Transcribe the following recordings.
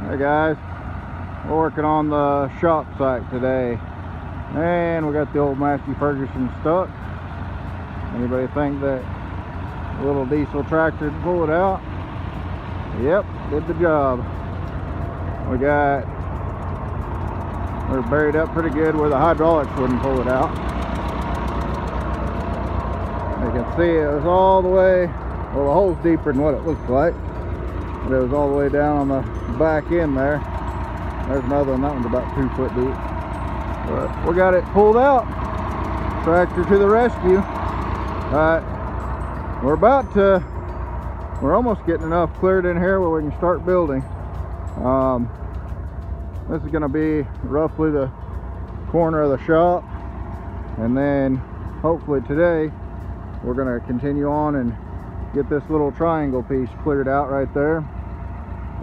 Hey guys, we're working on the shop site today, and we got the old Massey Ferguson stuck. Anybody think that little diesel tractor to pull it out? Yep, did the job. We're buried up pretty good where the hydraulics wouldn't pull it out. You can see it was all the way, well, the hole's deeper than what it looks like, but it was all the way down on the back end there. There's another one, that one's about 2 foot deep. But we got it pulled out. Tractor to the rescue. Alright, we're almost getting enough cleared in here where we can start building. This is going to be roughly the corner of the shop, and then hopefully today we're going to continue on and get this little triangle piece cleared out right there,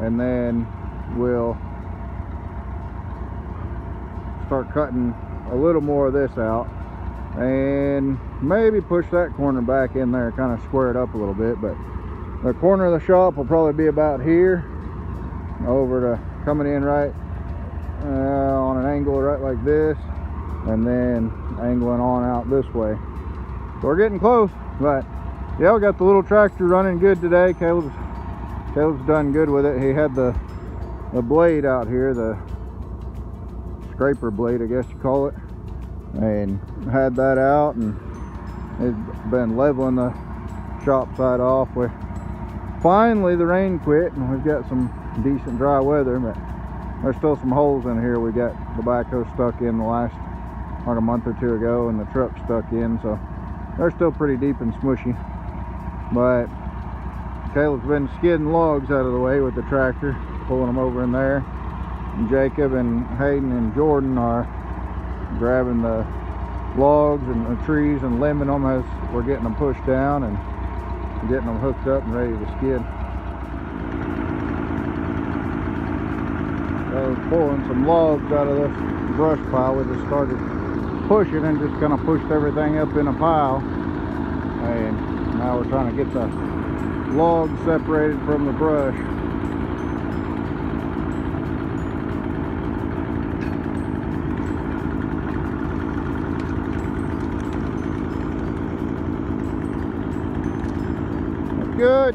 and then we'll start cutting a little more of this out and maybe push that corner back in there, kind of square it up a little bit. But the corner of the shop will probably be about here, over to coming in right on an angle right like this, and then angling on out this way. So we're getting close. But yeah, we got the little tractor running good today. Caleb's done good with it. He had the blade out here, the scraper blade, I guess you call it, and had that out, and he's been leveling the shop side off. Finally the rain quit and we've got some decent dry weather, but there's still some holes in here. We got the backhoe stuck in the last, like a month or two ago, and the truck stuck in, so they're still pretty deep and smushy. But Caleb's been skidding logs out of the way with the tractor, pulling them over in there. And Jacob and Hayden and Jordan are grabbing the logs and the trees and limbing them as we're getting them pushed down and getting them hooked up and ready to skid. I was pulling some logs out of this brush pile. We just started pushing and just kind of pushed everything up in a pile, and now we're trying to get the logs separated from the brush. That's good.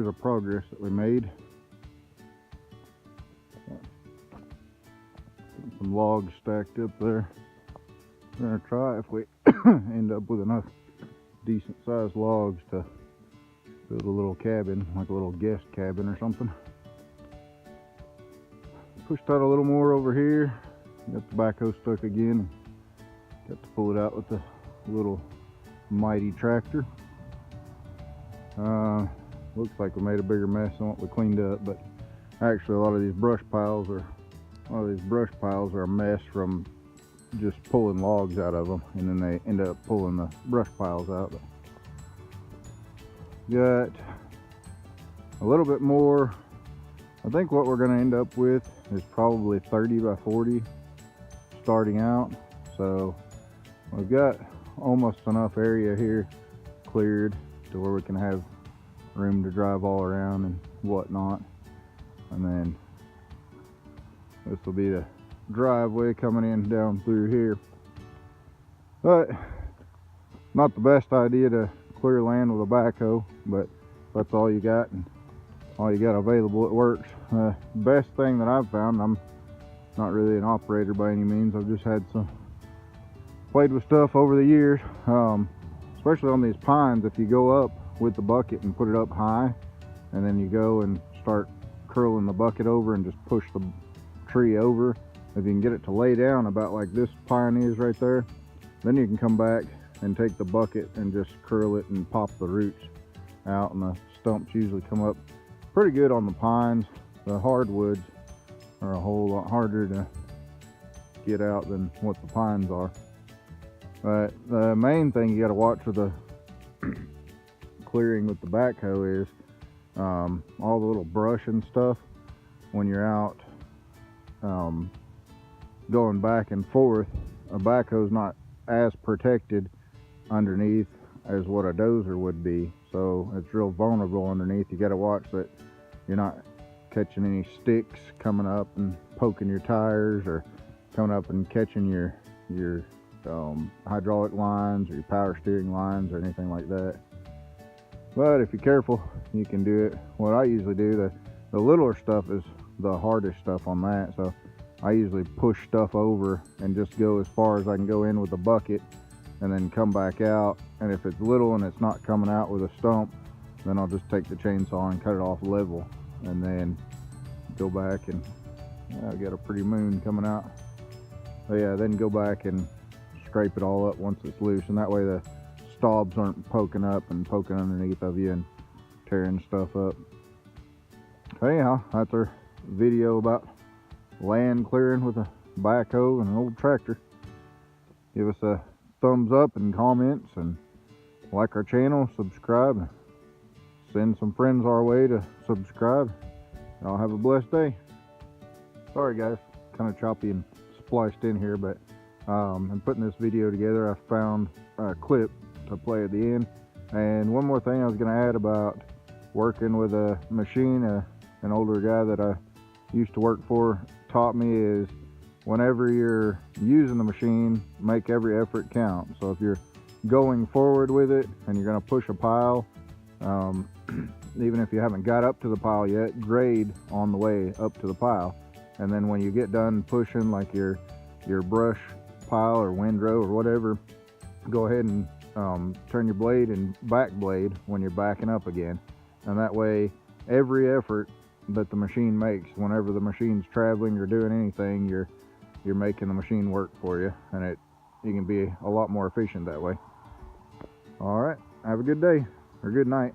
here's our progress that we made. Some logs stacked up there. We're gonna try if we end up with enough decent sized logs to build a little cabin, like a little guest cabin or something. Pushed out a little more over here. Got the backhoe stuck again. Got to pull it out with the little mighty tractor. Looks like we made a bigger mess than what we cleaned up, but actually a lot of these brush piles are a mess from just pulling logs out of them, and then they end up pulling the brush piles out. But got a little bit more. I think what we're going to end up with is probably 30 by 40 starting out. So we've got almost enough area here cleared to where we can have room to drive all around and whatnot. And then this will be the driveway coming in down through here. But not the best idea to clear land with a backhoe, but that's all you got and all you got available, it works. Best thing that I've found, I'm not really an operator by any means, I've just had played with stuff over the years, especially on these pines. If you go up with the bucket and put it up high, and then you go and start curling the bucket over and just push the tree over, if you can get it to lay down about like this pine is right there, then you can come back and take the bucket and just curl it and pop the roots out, and the stumps usually come up pretty good on the pines. The hardwoods are a whole lot harder to get out than what the pines are. But the main thing you got to watch with the clearing with the backhoe is all the little brush and stuff. When you're out going back and forth, a backhoe's not as protected underneath as what a dozer would be, so it's real vulnerable underneath. You got to watch that you're not catching any sticks coming up and poking your tires, or coming up and catching your hydraulic lines or your power steering lines or anything like that. But if you're careful, you can do it. What I usually do, the littler stuff is the hardest stuff on that, so I usually push stuff over and just go as far as I can go in with the bucket, and then come back out. And if it's little and it's not coming out with a stump, then I'll just take the chainsaw and cut it off level, and then go back and I got a pretty moon coming out. But yeah, then go back and scrape it all up once it's loose, and that way the stobs aren't poking up and poking underneath of you and tearing stuff up. But anyhow, that's our video about land clearing with a backhoe and an old tractor. Give us a thumbs up and comments, and like our channel, subscribe, send some friends our way to subscribe. Y'all have a blessed day. Sorry guys, kind of choppy and spliced in here, but in putting this video together, I found a clip to play at the end. And one more thing I was going to add about working with a machine, an older guy that I used to work for taught me is, whenever you're using the machine, make every effort count. So if you're going forward with it and you're going to push a pile, even if you haven't got up to the pile yet, grade on the way up to the pile. And then when you get done pushing, like your brush pile or windrow or whatever, go ahead and turn your blade and back blade when you're backing up again. And that way, every effort that the machine makes, whenever the machine's traveling or doing anything, you're making the machine work for you, and you can be a lot more efficient that way. All right, have a good day or good night.